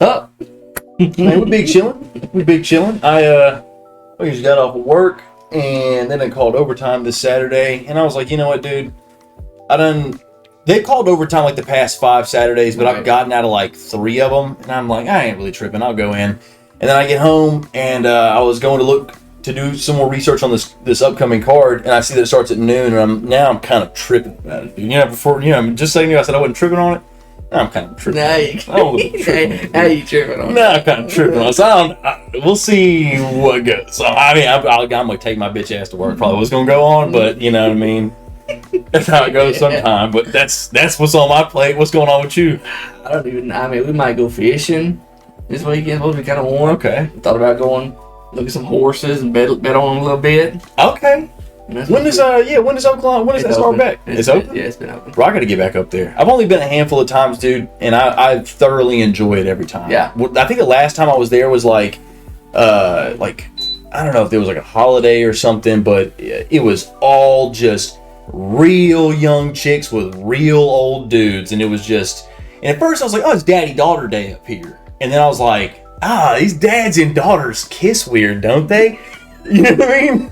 Up. Man, we big chilling. I just got off of work and then I called overtime this Saturday, and I was like, you know what, dude? They called overtime like the past 5 Saturdays, but I've gotten out of like 3 of them, and I'm like, I ain't really tripping. I'll go in, and then I get home, and I was going to do some more research on this upcoming card, and I see that it starts at noon, and I'm kind of tripping about it, dude. I'm just saying to you, I said I wasn't tripping on it. Now I'm kind of tripping. Now you tripping on it. Now I'm kind of tripping on it. So we'll see what goes. So I mean, I'm gonna take my bitch ass to work. Probably what's gonna go on, but you know what I mean. That's how it goes sometime. But that's what's on my plate. What's going on with you? I mean, we might go fishing this weekend. It's supposed to be kind of warm. Okay. Thought about going look at some horses and bet on them a little bit. Okay. When does Oklahoma? When does that start back? It's open. Yeah, it's been open. Bro, I got to get back up there. I've only been a handful of times, dude, and I thoroughly enjoy it every time. Yeah. I think the last time I was there was like I don't know if there was like a holiday or something, but it was all just real young chicks with real old dudes, and it was just. And at first I was like, oh, it's daddy-daughter day up here, and then I was like, these dads and daughters kiss weird, don't they? You know what I mean?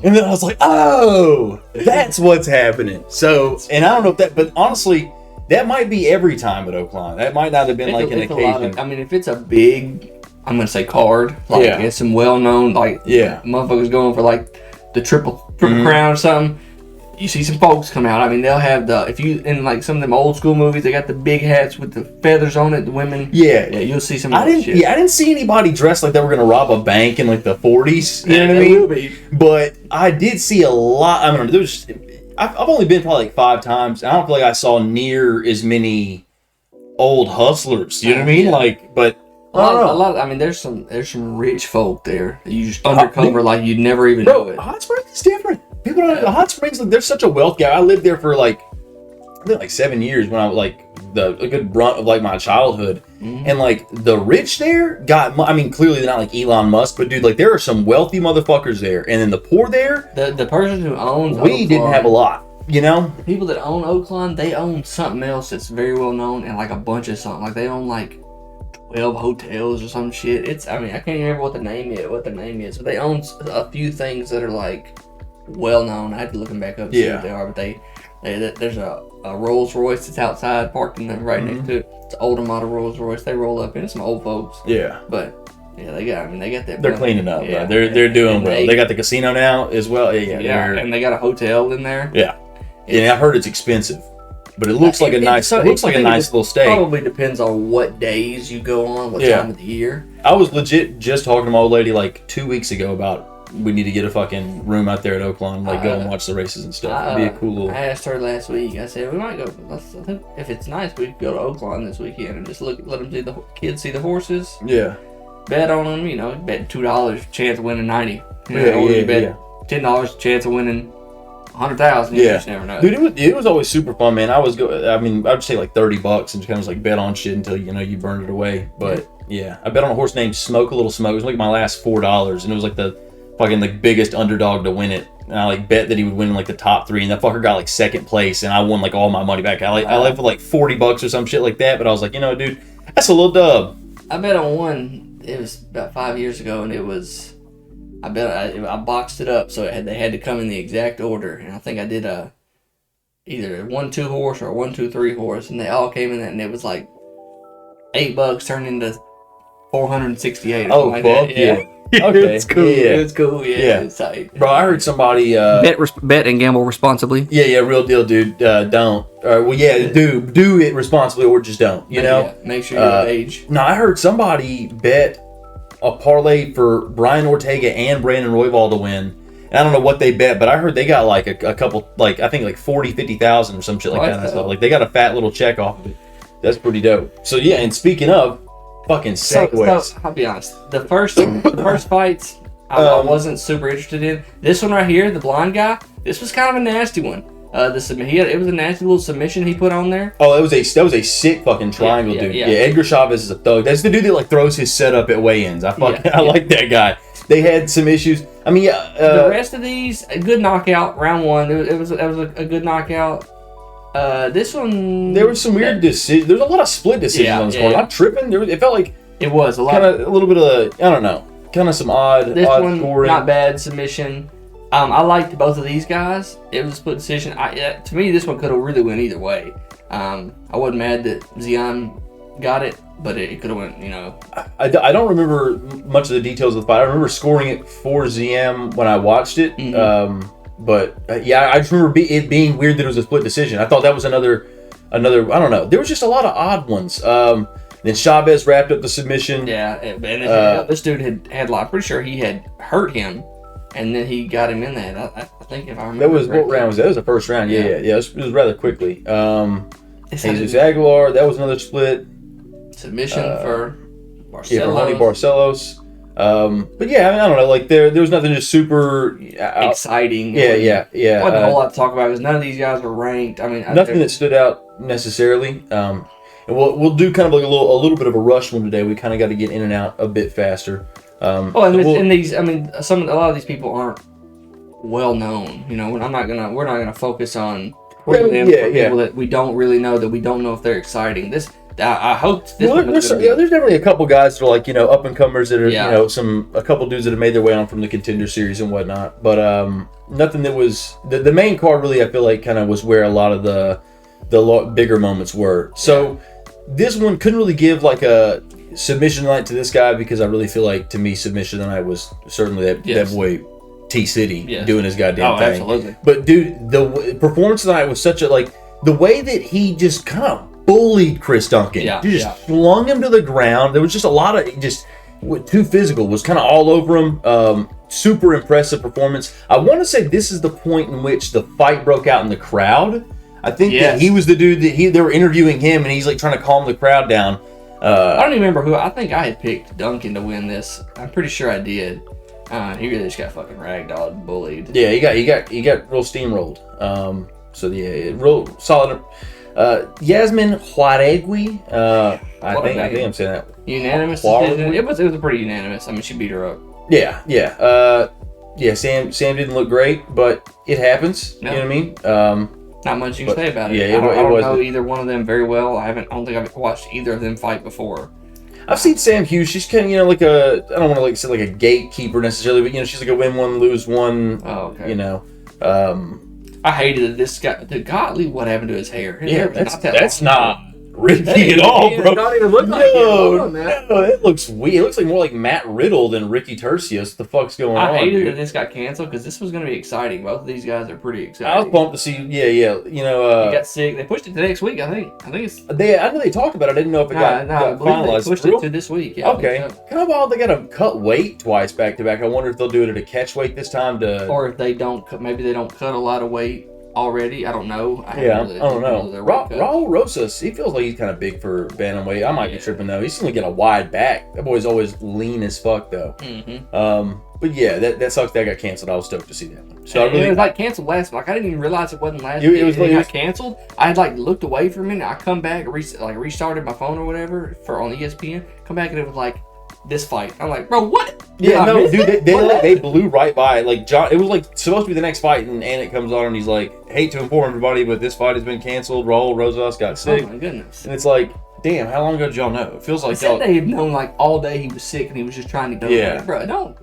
And then I was like, oh, that's what's happening. So, and I don't know if that, but honestly, that might be every time at Oakland. That might not have been like an occasion. I mean, if it's a big, I'm going to say card, like it's some well-known, motherfuckers going for like the triple crown or something, you see some folks come out. I mean, they'll have in like some of them old school movies, they got the big hats with the feathers on it, the women. Yeah, you'll see some of that shit. Yeah, I didn't see anybody dressed like they were going to rob a bank in like the 40s. You know what I mean? Will be. But I did see a lot. I mean, I've only been probably like 5 times. And I don't feel like I saw near as many old hustlers. You know what I mean? Yeah. Like, but a lot. I mean, there's some rich folk there. You just undercover like you'd never even know it. Hot Springs is different. People don't. The Hot Springs, like, there's such a wealth gap. I lived there for like 7 years when I was like a good brunt of like my childhood, and like the rich there got. I mean, clearly they're not like Elon Musk, but dude, like there are some wealthy motherfuckers there, and then the poor there. The person who owns we didn't have a lot. You know, the people that own Oakland, they own something else that's very well known and like a bunch of something. Like they own like 12 hotels or some shit. I can't remember what the name is, but they own a few things that are like well known. I had to look them back up to see what they are, but there's a Rolls Royce that's outside parked in right next to it. It's an older model Rolls Royce. They roll up in some old folks. Yeah. But yeah, they got that. They're cleaning up. Yeah. They're doing well. They got the casino now as well. Yeah. And they got a hotel in there. Yeah. Yeah, I've heard it's expensive, but it looks like a nice little stay. Probably depends on what days you go on, what time of the year. I was legit just talking to my old lady like 2 weeks ago about we need to get a fucking room out there at Oakland, like go and watch the races and stuff. It'd be a cool little. I asked her last week. I said we might go. I think if it's nice, we could go to Oakland this weekend and just let them see the kids see the horses. Yeah. Bet on them. You know, bet $2 chance of winning 90. Bet $10 chance of winning 100,000. You just never know. Dude, it was always super fun, man. I'd say like $30 and just kind of like bet on shit until you burned it away. But yeah, I bet on a horse named Smoke a Little Smoke. It was like my last $4, and it was like the fucking like biggest underdog to win it. And I like bet that he would win like the top 3, and that fucker got like second place, and I won like all my money back. I left with like $40 or some shit like that. But I was like, dude, that's a little dub. I bet on one. It was about 5 years ago, and it was. I boxed it up so they had to come in the exact order, and I think I did either a 1-2 horse or a 1-2-3 horse, and they all came in that, and it was like $8 turned into 468. Oh, fuck like yeah. Okay, it's cool. Yeah. It's cool. Yeah, it's tight. Bro, I heard somebody bet and gamble responsibly. Yeah, real deal, dude. Don't. Do it responsibly or just don't. You know, make sure you're of age. No, I heard somebody bet a parlay for Brian Ortega and Brandon Royval to win. And I don't know what they bet, but I heard they got like a couple, like I think like 50,000 or some shit like that. And stuff. Like they got a fat little check off of it. That's pretty dope. So yeah, and speaking of fucking segues. So I'll be honest. The first fights I wasn't super interested in. This one right here, the blonde guy, this was kind of a nasty one. It was a nasty little submission he put on there. Oh, that was a sick fucking triangle, dude. Yeah, Edgar Chavez is a thug. That's the dude that like throws his setup at weigh-ins. I like that guy. They had some issues. I mean, the rest of these, a good knockout. Round 1, it was a good knockout. This one. There was some weird decisions. There's a lot of split decisions on this corner. I'm tripping. It felt like it was a lot. Kind of a little bit of I don't know. Kind of some odd. This odd one scoring. not bad submission. I liked both of these guys. It was a split decision. To me, this one could have really went either way. I wasn't mad that Zion got it, but it could have went. I don't remember much of the details of the fight. I remember scoring it for ZM when I watched it. Mm-hmm. But yeah, I just remember it being weird that it was a split decision. I thought that was another. I don't know. There was just a lot of odd ones. Then Chavez wrapped up the submission. Yeah, and this dude had I'm pretty sure he had hurt him, and then he got him in that. I think if I remember. That was what round was that? That was the first round. Yeah. It was rather quickly. Jesus Aguilar, that was another split submission for Barcelos. Yeah, for Honey Barcelos. But yeah, I don't know. Like there was nothing just super exciting. Yeah. Wasn't a whole lot to talk about because none of these guys were ranked. I mean, nothing that stood out necessarily. And we'll do kind of like a little bit of a rush one today. We kind of got to get in and out a bit faster. A lot of these people aren't well known. We're not gonna focus on people that we don't really know, that we don't know if they're exciting. I hope this there's definitely a couple guys that are like up and comers that are a couple dudes that have made their way on from the Contender Series and whatnot. But nothing that was the main card really. I feel like kind of was where a lot of the bigger moments were. So. This one couldn't really give like a submission night to this guy because I really feel like to me submission night was certainly that boy T City doing his goddamn thing. Absolutely. But dude, the performance tonight was such a the way that he just kind of bullied Chris Duncan. He just flung him to the ground. There was just a lot of just too physical. Was kind of all over him. Super impressive performance. I want to say this is the point in which the fight broke out in the crowd. I think that he was the dude that they were interviewing him, and he's like trying to calm the crowd down. I don't even remember who. I think I had picked Duncan to win this. I'm pretty sure I did. He really just got fucking ragdolled, bullied. Yeah, he got real steamrolled. So yeah, real solid. Yasmin Juaregui. I think I'm saying that. Unanimous decision. It was a pretty unanimous. I mean, she beat her up. Yeah. Sam didn't look great, but it happens. No. You know what I mean? Not much you can say about it. Yeah, I don't know either one of them very well. I don't think I've watched either of them fight before. I've seen Sam Hughes. She's kind of like I don't want to say like a gatekeeper necessarily, but she's like a win one, lose one. Oh, okay. I hated that this guy. The Gottlieb, what happened to his hair? That's not Ricky at all, bro. Not even look like him. No, it looks weird. It looks like more like Matt Riddle than Ricky Tercius. What the fuck's going on? I hated that this got canceled because this was going to be exciting. Both of these guys are pretty exciting. I was pumped to see. Yeah. He got sick. They pushed it to next week. I think it's. I know they talked about it. I didn't know if it got finalized. They pushed it to this week. Yeah, okay. Kind of odd. They got to cut weight twice back to back. I wonder if they'll do it at a catch weight this time or if they don't. Maybe they don't cut a lot of weight already. I don't know. I don't know. Raul Rosas, he feels like he's kind of big for bantamweight. I might be tripping though. He seems to get a wide back. That boy's always lean as fuck though. Mm-hmm. But yeah, that sucks. That got canceled. I was stoked to see that one. So it was canceled last. I didn't even realize it wasn't last. It got canceled. I had looked away for a minute. I come back, restarted my phone or whatever on ESPN. Come back and it was this fight. I'm like, bro, what? Yeah, no, dude, they blew right by it. John, it was supposed to be the next fight, and it comes on, and he's like, hate to inform everybody, but this fight has been canceled. Raul Rosas got sick. Oh my goodness! And it's like, damn, how long ago did y'all know? It feels like they had known all day he was sick, and he was just trying to go. Yeah, bro, don't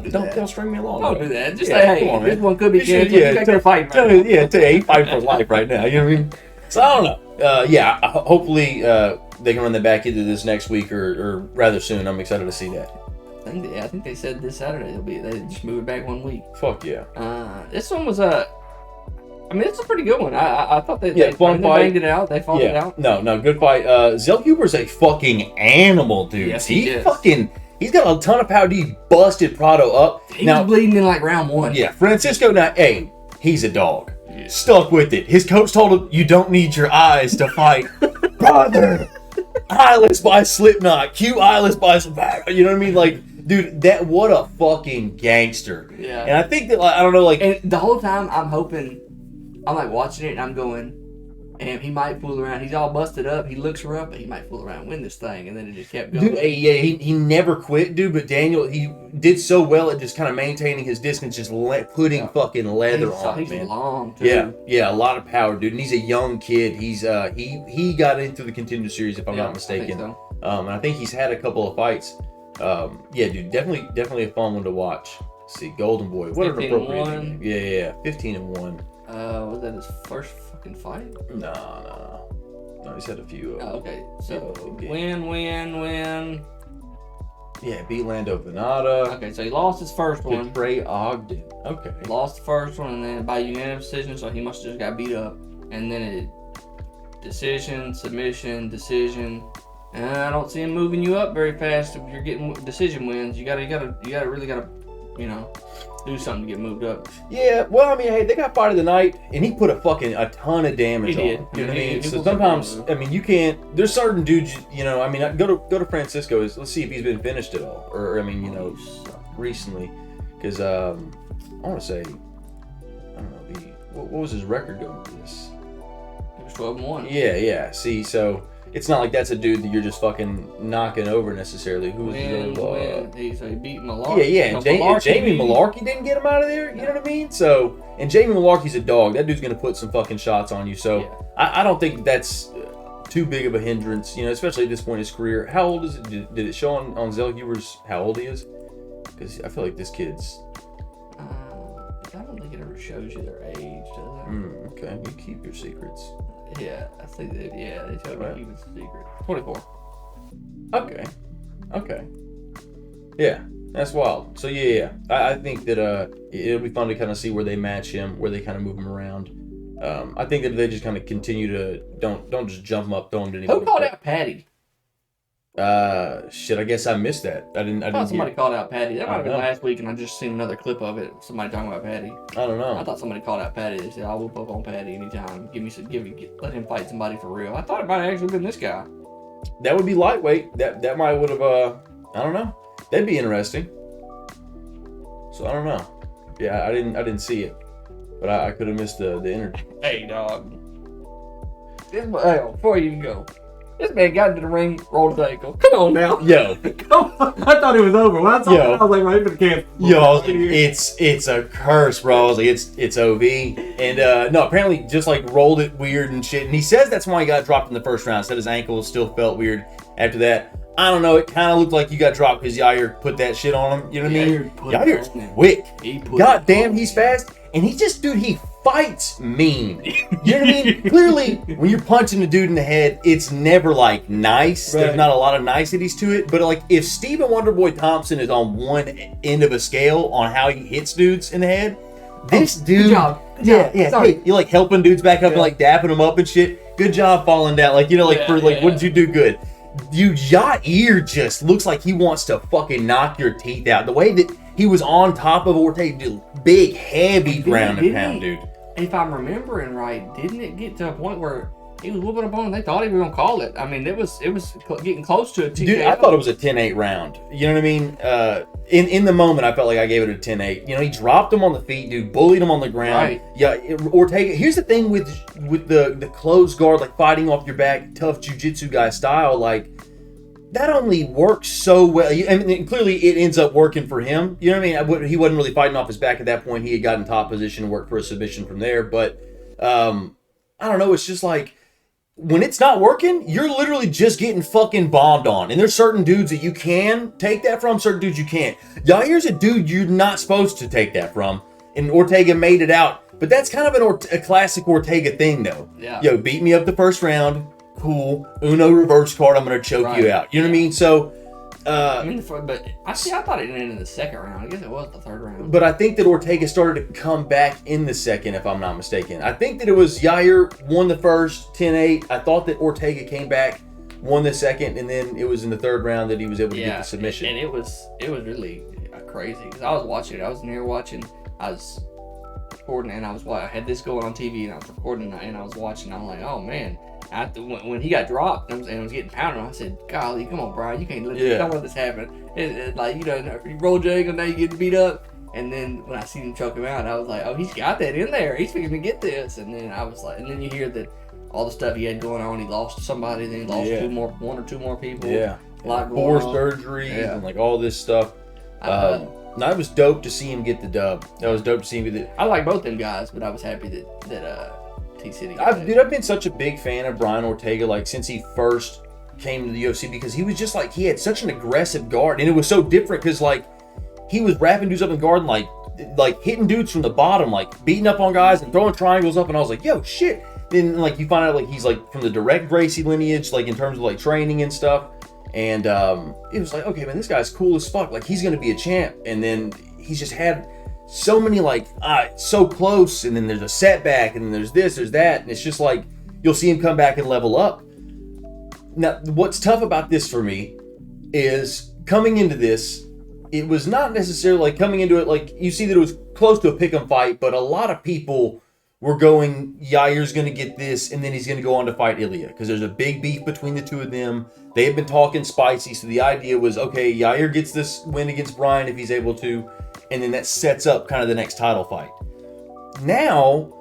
do that. Don't string me along. Don't do that. Just say, hey, on, this one could be canceled. They're fighting. He's fighting for life right now. You know what I mean? So I don't know. Hopefully they can run that back into this next week or rather soon. I'm excited to see that. I think they said this Saturday they just move it back 1 week. Fuck yeah. This one was it's a pretty good one. I thought they banged it out. They fought it out. No, good fight. Zell Huber's a fucking animal, dude. Yes, he's got a ton of power. He busted Prado up. He was bleeding in round 1. Yeah, Francisco. Now, hey, he's a dog. Yeah. Stuck with it. His coach told him, "You don't need your eyes to fight, brother." Eyeless by Slipknot. Cue eyeless by some back. You know what I mean? Dude, what a fucking gangster. Yeah. And I think that I don't know, and the whole time I'm hoping, I'm watching it and I'm going, And he might fool around. He's all busted up. He looks rough, but he might fool around and win this thing. And then it just kept going. Dude, yeah, he never quit, dude. But Daniel, he did so well at just kind of maintaining his distance, just putting fucking leather on it, man. He's long, too. Yeah, a lot of power, dude. And he's a young kid. He's he got into the Contender Series, if I'm not mistaken. I think so. And I think he's had a couple of fights. Yeah, dude, definitely a fun one to watch. Let's see, Golden Boy. What an appropriate name. Yeah, 15-1. Was that his first fucking fight? No, he's had a few. Okay, so win. Yeah, beat Lando Venata. Okay, so he lost his first one. Trey Ogden. Okay. He lost the first one, and then by unanimous decision, so he must have just got beat up. And then it decision, submission, decision. And I don't see him moving you up very fast if you're getting decision wins. You gotta really gotta, do something to get moved up. Yeah, well, I mean, hey, they got fight of the night, and he put a ton of damage on. He did. You know what I mean? So sometimes, I mean, you can't. There's certain dudes, I mean, go to Francisco. Let's see if he's been finished at all, or I mean, recently, because I want to say, I don't know, what was his record going for this? It was 12-1. Yeah. See, so. It's not like that's a dude that you're just fucking knocking over necessarily. Who was so he beat Malarkey. Yeah, and Jamie Malarkey didn't get him out of there. You know what I mean? So, and Jamie Malarkey's a dog. That dude's gonna put some fucking shots on you. So, I don't think that's too big of a hindrance. Especially at this point in his career. How old is it? Did it show on Zell Huber's how old he is? Because I feel like this kid's. I don't think it ever shows you their age, does it? Okay, you keep your secrets. Yeah, I think that. Yeah, they told me he was a secret. 24. Okay. Yeah, that's wild. So yeah. I think that it'll be fun to kind of see where they match him, where they kind of move him around. I think that they just kind of continue to don't just jump him up, throw him to anybody. Who called out Patty? Shit. I guess I missed that. I thought somebody called out Patty. That might have been last week, and I just seen another clip of it. Somebody talking about Patty. I don't know. I thought somebody called out Patty. They said, "I'll whoop up on Patty anytime. Let him fight somebody for real." I thought it might have actually been this guy. That would be lightweight. That might would have. I don't know. That'd be interesting. So I don't know. Yeah, I didn't see it, but I could have missed the interview. Hey, dog. Before you go. This man got into the ring, rolled his ankle. Come on now. Yo. Come on. I thought it was over. When I saw it, I was like, right for the camp. Yo, it's a curse, bro. I was like, it's OV. And no, apparently just like rolled it weird and shit. And he says that's why he got dropped in the first round. Said his ankle still felt weird after that. I don't know. It kind of looked like you got dropped because Yair put that shit on him. You know what I mean? Yair's quick. God damn, he's fast. And he fights mean. You know what I mean? Clearly, when you're punching a dude in the head, it's never like nice. Right. There's not a lot of niceties to it. But like, if Stephen Wonderboy Thompson is on one end of a scale on how he hits dudes in the head, this dude, good job. Yeah. Hey, you're like helping dudes back up and like dapping them up and shit. Good job falling down. Like what did you do good? Yair just looks like he wants to fucking knock your teeth out. The way that he was on top of Ortega, big, heavy ground and pound, dude. If I'm remembering right, didn't it get to a point where he was whooping up on him? They thought he was going to call it. I mean, it was getting close to a TKO. Dude, I thought it was a 10-8 round. You know what I mean? In the moment, I felt like I gave it a 10-8. He dropped him on the feet, dude, bullied him on the ground. Right. Yeah, Ortega. Here's the thing with the closed guard, like fighting off your back, tough jiu-jitsu guy style, like, that only works so well. I mean, clearly it ends up working for him. You know what I mean? He wasn't really fighting off his back at that point. He had gotten top position and worked for a submission from there. But I don't know. It's just like when it's not working, you're literally just getting fucking bombed on. And there's certain dudes that you can take that from, certain dudes you can't. Yair's a dude you're not supposed to take that from. And Ortega made it out. But that's kind of a classic Ortega thing, though. Yeah. Yo, beat me up the first round. Cool. Uno reverse card, I'm going to choke you out. You know what I mean? So, but I thought it ended in the second round. I guess it was the third round. But I think that Ortega started to come back in the second, if I'm not mistaken. I think that it was Yair won the first 10-8. I thought that Ortega came back, won the second, and then it was in the third round that he was able to get the submission. And it was really crazy because I was watching it. I was in here watching. I was recording, and I had this going on TV, and I was recording, and I was watching. I'm like, oh man. When he got dropped and was getting pounded, I said, golly, come on, Brian, you can't don't let this happen. It's like, you roll your ankle, now you get beat up. And then when I seen him choke him out, I was like, oh, he's got that in there. He's fixing to get this. And then I was like, and then you hear that all the stuff he had going on. He lost somebody, then he lost one or two more people. Yeah. A lot going 4 on. surgeries and like all this stuff. That was dope to see him get the dub. That was dope to see him get the. I like both them guys, but I was happy that T-City. I've been such a big fan of Brian Ortega like since he first came to the UFC because he was just like he had such an aggressive guard and it was so different because like he was wrapping dudes up in guard and like hitting dudes from the bottom, like beating up on guys and throwing triangles up, and I was like, yo, shit. Then like you find out like he's like from the direct Gracie lineage, like in terms of like training and stuff. And it was like, okay, man, this guy's cool as fuck. Like, he's going to be a champ. And then he's just had so many, like, so close. And then there's a setback. And then there's this, there's that. And it's just like, you'll see him come back and level up. Now, what's tough about this for me is coming into this, it was not necessarily like coming into it, like, you see that it was close to a pick'em fight. But a lot of people were going, Yair's going to get this, and then he's going to go on to fight Ilya. Because there's a big beef between the two of them. They had been talking spicy, so the idea was, okay, Yair gets this win against Brian if he's able to, and then that sets up kind of the next title fight. Now,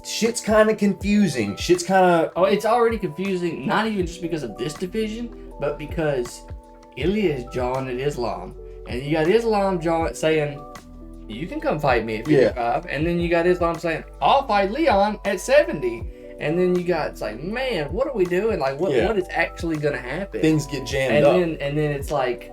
shit's kind of confusing. Shit's kind of... Oh, it's already confusing, not even just because of this division, but because Ilya is jawing at Islam. And you got Islam jawing, saying... You can come fight me at 55. And then you got Islam saying, I'll fight Leon at 70. And then you got, it's like, man, what are we doing? Like, what is actually going to happen? Things get jammed up. And then it's like,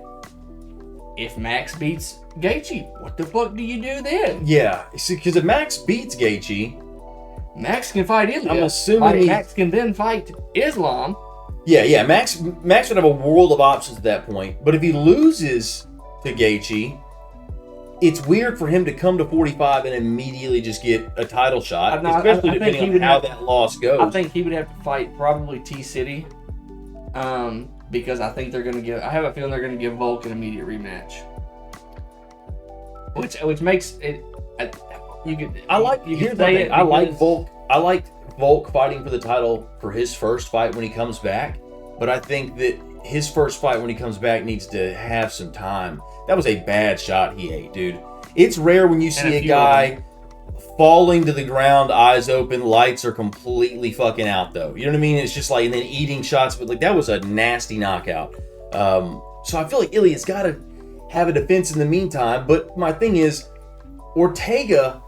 if Max beats Gaethje, what the fuck do you do then? Yeah, because if Max beats Gaethje... Max can fight Ilya. I'm assuming Max can then fight Islam. Yeah, Max would have a world of options at that point. But if he loses to Gaethje... It's weird for him to come to 45 and immediately just get a title shot, especially depending on how that loss goes. I think he would have to fight probably T-City, because I think they're going to give... I have a feeling they're going to give Volk an immediate rematch. Which makes it... I like Volk. I liked Volk fighting for the title for his first fight when he comes back, but I think that his first fight when he comes back needs to have some time. That was a bad shot he ate, dude. It's rare when you see a guy falling to the ground, eyes open, lights are completely fucking out, though. You know what I mean? It's just like, and then eating shots, but like that was a nasty knockout. So I feel like Ilya's got to have a defense in the meantime. But my thing is, Ortega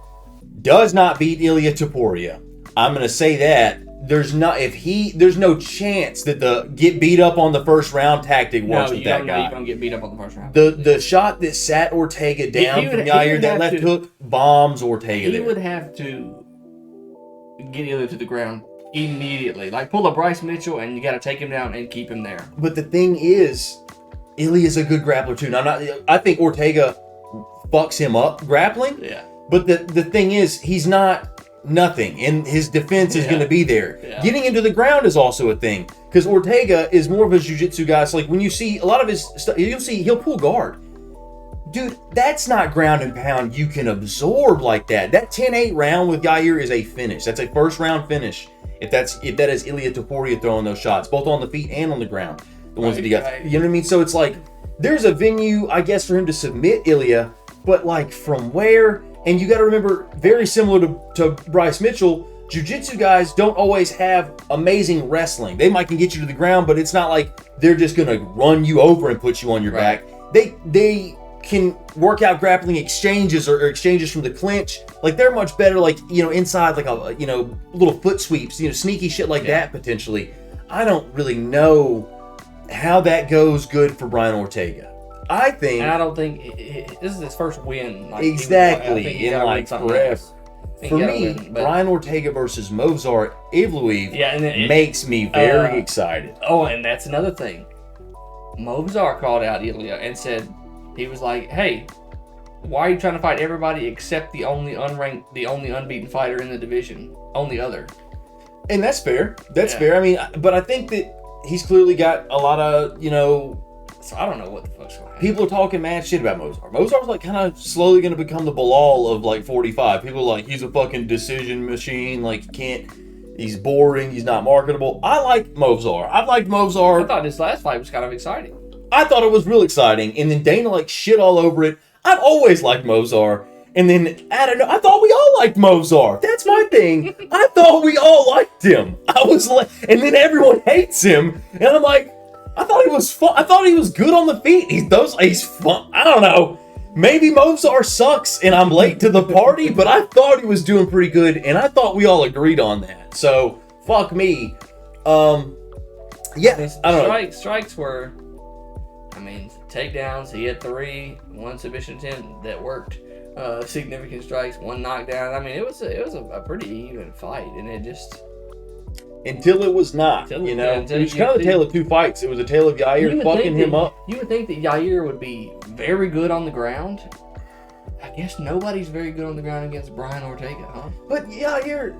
does not beat Ilia Topuria. I'm gonna say that. There's no chance that the get beat up on the first round tactic works with that guy. You don't get beat up on the first round. The shot that sat Ortega down from Yair, that left hook bombs Ortega. He would have to get Ilya to the ground immediately. Like pull a Bryce Mitchell and you got to take him down and keep him there. But the thing is, Ilya's a good grappler too. Now, I think Ortega fucks him up grappling. Yeah. But the thing is, he's not nothing, and his defense is going to be there. Yeah. Getting into the ground is also a thing, because Ortega is more of a jiu-jitsu guy. So like when you see a lot of his stuff, you'll see he'll pull guard. Dude, that's not ground and pound you can absorb like that. That 10-8 round with Yair is a finish. That's a first round finish. If that is Ilia Topuria throwing those shots, both on the feet and on the ground. The ones that he got. You know what I mean? So it's like there's a venue, I guess, for him to submit Ilia, but like from where? And you got to remember, very similar to Bryce Mitchell, jiu-jitsu guys don't always have amazing wrestling. They might can get you to the ground, but it's not like they're just going to run you over and put you on your back. They can work out grappling exchanges or exchanges from the clinch. Like they're much better, like, you know, inside like a, little foot sweeps, sneaky shit like that potentially. I don't really know how that goes good for Brian Ortega. I think... And I don't think... this is his first win. Like, exactly. In like forever. For me, Brian Ortega versus Movsar Evloev makes me very excited. Oh, and that's another thing. Movsar called out Ilya and said, he was like, hey, why are you trying to fight everybody except the only unranked, the only unbeaten fighter in the division? Only other. And that's fair. That's fair. I mean, but I think that he's clearly got a lot of, So I don't know what the fuck's going on. People are talking mad shit about Movsar. Movsar's like kind of slowly going to become the Bilal of like 45. People are like, he's a fucking decision machine. Like, he's boring. He's not marketable. I like Movsar. I've liked Movsar. I thought this last fight was kind of exciting. I thought it was real exciting. And then Dana like shit all over it. I've always liked Movsar. And then, I don't know, I thought we all liked Mozart. That's my thing. I thought we all liked him. I was like, and then everyone hates him. And I'm like, I thought he was fun. I thought he was good on the feet. He's fun. I don't know. Maybe Mozart sucks and I'm late to the party, but I thought he was doing pretty good, and I thought we all agreed on that. So, fuck me. Yeah, I don't know. Strikes were, I mean, takedowns. He had 3, 1 submission attempt that worked. Significant strikes, 1 knockdown. I mean, it was a pretty even fight, and it just until it was not. It was kind of a tale of 2 fights. It was a tale of Yair fucking him up. You would think that Yair would be very good on the ground. I guess nobody's very good on the ground against Brian Ortega, huh? But Yair's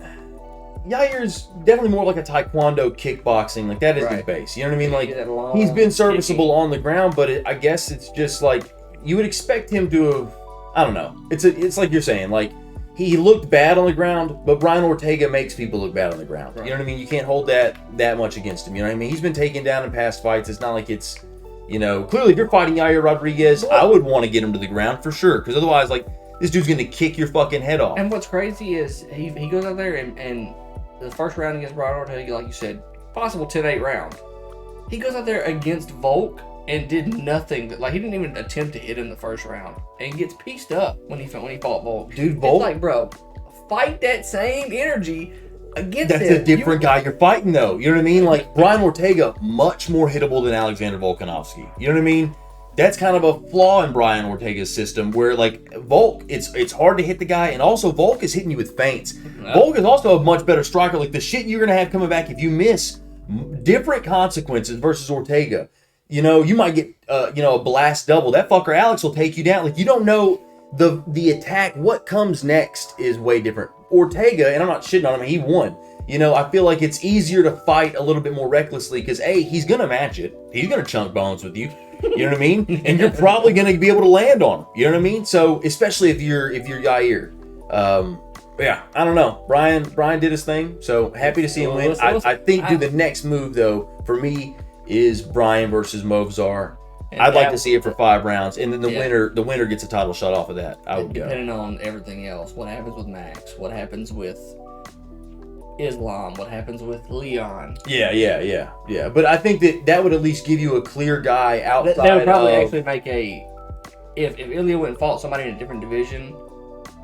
definitely more like a taekwondo kickboxing. Like, that is his base. You know what I mean? Like, he's been serviceable on the ground, but I guess it's just like you would expect him to have. I don't know. It's like you're saying. Like, he looked bad on the ground, but Brian Ortega makes people look bad on the ground. Right. You know what I mean? You can't hold that much against him. You know what I mean? He's been taken down in past fights. It's not like it's, clearly if you're fighting Yair Rodriguez, I would want to get him to the ground for sure. Because otherwise, like, this dude's going to kick your fucking head off. And what's crazy is he goes out there and the first round against Brian Ortega, like you said, possible 10-8 round. He goes out there against Volk and did nothing. Like, he didn't even attempt to hit him the first round, and gets pieced up when he fought Volk. Dude, Volk, it's like, bro, fight that same energy against him. That's a different guy you're fighting, though. You know what I mean? Like, Brian Ortega, much more hittable than Alexander Volkanovski. You know what I mean? That's kind of a flaw in Brian Ortega's system, where, like, Volk, it's hard to hit the guy, and also Volk is hitting you with feints. Volk is also a much better striker. Like, the shit you're gonna have coming back if you miss, different consequences versus Ortega. You might get, a blast double. That fucker Alex will take you down. Like, you don't know the attack. What comes next is way different. Ortega, and I'm not shitting on him, he won. I feel like it's easier to fight a little bit more recklessly because, A, he's going to match it. He's going to chunk bones with you. You know what I mean? And you're probably going to be able to land on him. You know what I mean? So, especially if you're Yair. Yeah, I don't know. Brian did his thing, so happy to see him win. I think the next move, though, for me, is Brian versus Movzar. I'd like to see it for 5 rounds, and then the winner gets a title shot off of that. I would go. Depending on everything else, what happens with Max, what happens with Islam, what happens with Leon. Yeah. But I think that would at least give you a clear guy outside. That would probably actually make if Ilya went and fought somebody in a different division,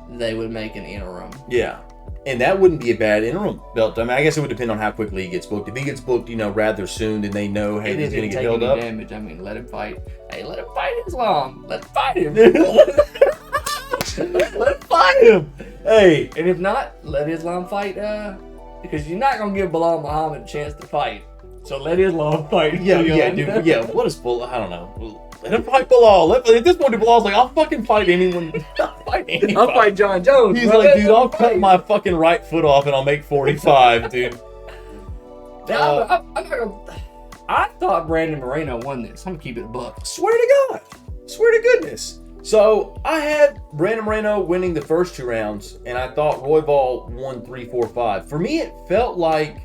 they would make an interim. Yeah. And that wouldn't be a bad interim belt. I mean, I guess it would depend on how quickly he gets booked. If he gets booked, rather soon, then they know, hey, he's going to get held up. Damage. I mean, let him fight. Hey, let him fight Islam. Let him fight him. Let him fight him. Hey. And if not, let Islam fight. Because you're not going to give Bilal Muhammad a chance to fight. So let Islam fight. Yeah, dude. Yeah, what is Bilal? I don't know. Let him fight Bilal. At this point, Bilal's like, I'll fucking fight anyone. I'll fight John Jones. He's like, dude, I'll cut my fucking right foot off and I'll make 45, dude. I thought Brandon Moreno won this. I'm going to keep it a buck. Swear to God. Swear to goodness. So, I had Brandon Moreno winning the first 2 rounds, and I thought Royval won 3, 4, 5. For me, it felt like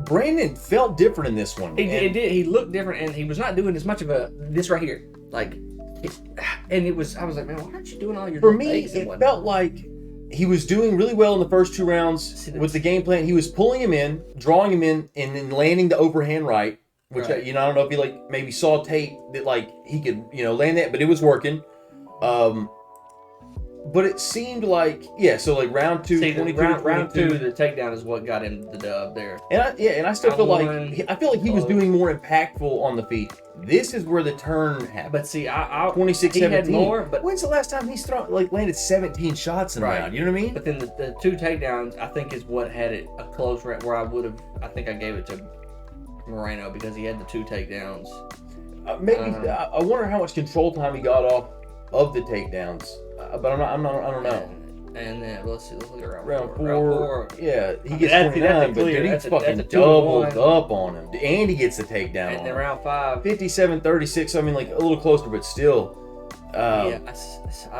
Brandon felt different in this one. It did. He looked different, and he was not doing as much of this right here. Like, and it was. I was like, man, why aren't you doing all your? For me, it felt like he was doing really well in the first 2 rounds with the game plan. He was pulling him in, drawing him in, and then landing the overhand right. Which I don't know if he maybe saw tape that he could land that, but it was working. But it seemed like so round 2, 22, round 2, the takedown is what got him the dub there. And I still feel like he was doing more impactful on the feet. This is where the turn happened. But see, 26-17. He had more. But when's the last time he's landed 17 shots in a round? You know what I mean? But then the 2 takedowns, I think, is what had it a close round where I think I gave it to Moreno because he had the 2 takedowns. I wonder how much control time he got off of the takedowns. But I don't know. And then let's look at round 4. Yeah, he gets 29, but dude, he's fucking doubled up on him. And he gets the takedown. And then round 5, 57-36. I mean, a little closer, but still. I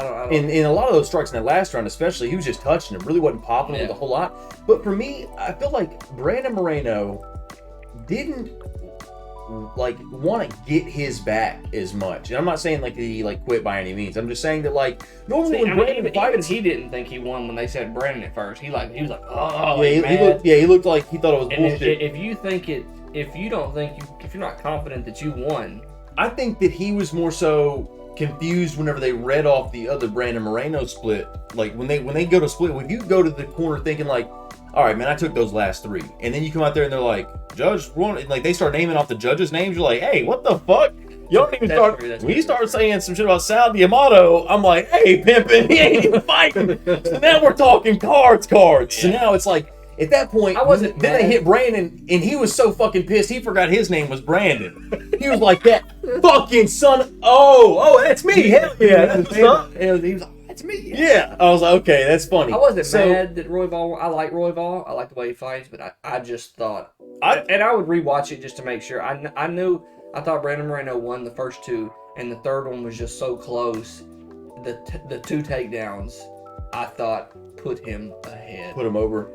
don't. In a lot of those strikes in that last round, especially, he was just touching him. Really wasn't popping him with a whole lot. But for me, I feel like Brandon Moreno didn't like want to get his back as much. And I'm not saying like he like quit by any means. I'm just saying that like normally when Brandon even he didn't think he won when they said Brandon at first. He was like, oh yeah, he looked like he thought it was bullshit. If you're not confident that you won, I think that he was more so confused whenever they read off the other Brandon Moreno split. Like when they go to split, when you go to the corner thinking like, all right, man, I took those last 3, and then you come out there and they're like, Judge, like they start naming off the judges' names. You're like, hey, what the fuck? You don't even start. When you start saying some shit about Sal D'Amato, I'm like, hey, pimpin', he ain't even fighting. So now we're talking cards. Yeah. So now it's like, at that point, then they hit Brandon, and he was so fucking pissed, he forgot his name was Brandon. He was like, that fucking son. Oh, that's me. Hell yeah, that's what's up. He was like, that's me. Yeah. I was like, okay, that's funny. I wasn't mad that Royval. I like Royval. I like the way he fights, but I just thought, and I would rewatch it just to make sure. I thought Brandon Moreno won the first 2, and the third one was just so close. The 2 takedowns, I thought put him ahead. Put him over.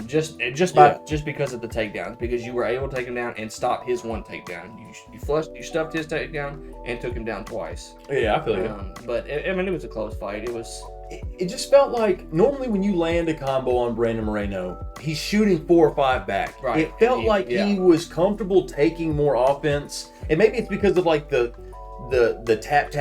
Just because of the takedowns, because you were able to take him down and stop his one takedown. You stuffed his takedown and took him down twice. Yeah, I feel you. But I mean, it was a close fight. It just felt like normally when you land a combo on Brandon Moreno, he's shooting 4 or 5 back. Right. It felt like he was comfortable taking more offense, and maybe it's because of like the tap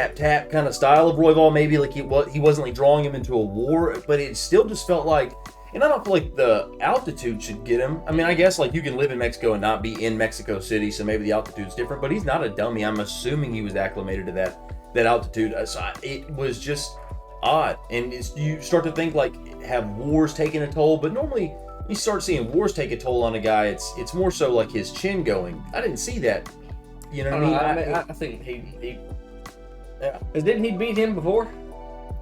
kind of style of Royval. Maybe like he wasn't like drawing him into a war, but it still just felt like. And I don't feel like the altitude should get him. I mean, I guess like you can live in Mexico and not be in Mexico City, so maybe the altitude's different. But he's not a dummy. I'm assuming he was acclimated to that altitude. So it was just odd. And you start to think like, have wars taken a toll? But normally you start seeing wars take a toll on a guy. It's more so like his chin going. I didn't see that. You know what I mean? I think he yeah. Didn't he beat him before?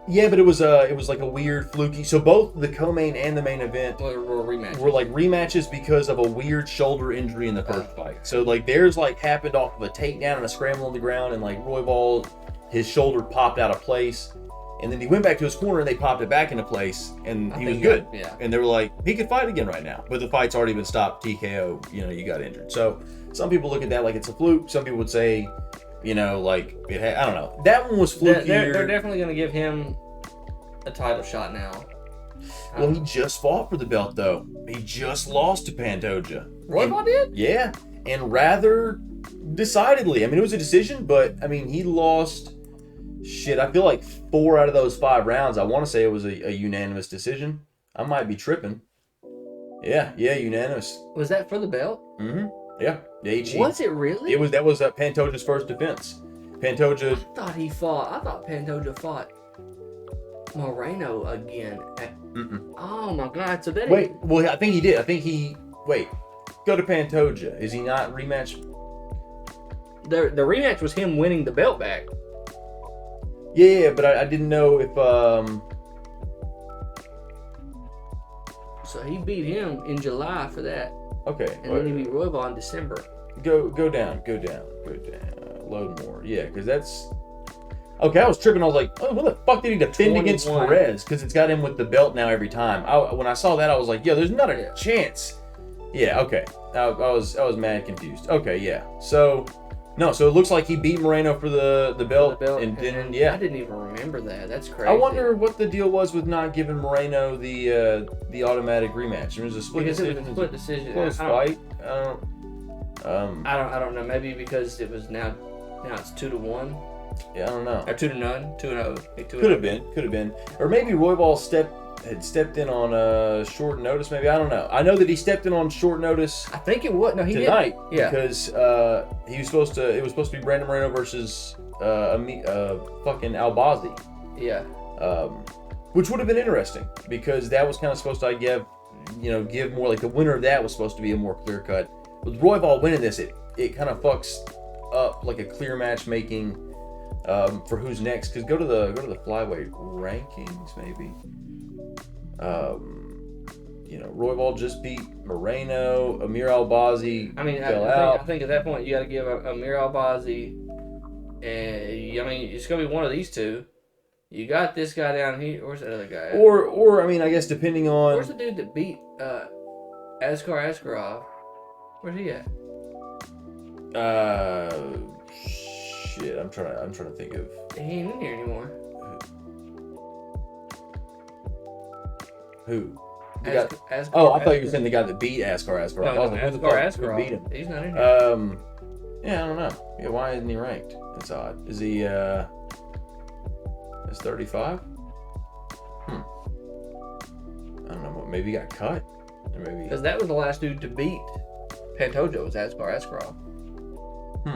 Yeah, but it was like a weird fluky. So both the co-main and the main event were rematches. Were like rematches because of a weird shoulder injury in the first fight. So like theirs like happened off of a takedown and a scramble on the ground, and like Royval, his shoulder popped out of place, and then he went back to his corner and they popped it back into place, and he was good. Yeah. And they were like, he could fight again right now, but the fight's already been stopped. TKO. You got injured. So some people look at that like it's a fluke. Some people would say, like I don't know. That one was fluky. They're definitely going to give him a title shot now. Well, he just fought for the belt, though. He just lost to Pantoja. Royval did? Yeah, and rather decidedly. I mean, it was a decision, but, I mean, he lost, I feel like 4 out of those 5 rounds. I want to say it was a unanimous decision. I might be tripping. Yeah, unanimous. Was that for the belt? Mm-hmm. Yeah. Was it really? That was Pantoja's first defense. Pantoja. I thought Pantoja fought Moreno again. Oh my God! So then well, I think he did. Go to Pantoja. Is he not rematch? The rematch was him winning the belt back. Yeah, but I didn't know if So he beat him in July for that. Okay. And then he beat Royval in December. Go down. Load more. Yeah, because that's. Okay, I was tripping. I was like, oh, what the fuck did he defend against Perez? Because it's got him with the belt now every time. When I saw that, I was like, yo, there's not a chance. Yeah, okay. I was mad confused. Okay, yeah. So it looks like he beat Moreno for the belt. And then, yeah. I didn't even remember that. That's crazy. I wonder what the deal was with not giving Moreno the automatic rematch. There was a split decision. It was a split decision. Close fight. I don't know. Maybe because it was now it's 2-1. Yeah, I don't know. Or 2-0. 2-0. Could have been. Or maybe Royval had stepped in on short notice. Maybe, I don't know. I know that he stepped in on short notice. I think it was. No, he tonight. Did. Yeah. Because he was supposed to. It was supposed to be Brandon Moreno versus fucking Albazi. Yeah. Which would have been interesting because that was kind of supposed to give more like the winner of that was supposed to be a more clear cut. With Royval winning this, it kind of fucks up like a clear matchmaking. For who's next? Because go to the flyweight rankings, maybe. Royval just beat Moreno. Amir Albazi fell out. I think at that point you got to give Amir Albazi, and it's gonna be one of these two. You got this guy down here. Where's that other guy at? Or I guess depending on. Where's the dude that beat Askar Askarov? Where's he at? Shit. I'm trying to think of. He ain't in here anymore. Who? Asghar, Oh, I thought you were saying the guy that beat Asghar. No, I was like, who the fuck who beat him? He's not in here. Yeah, I don't know. Yeah, why isn't he ranked? That's odd. Is he? Is 35? I don't know. Maybe he got cut. Or maybe. Because that was the last dude to beat Pantoja was Asghar. I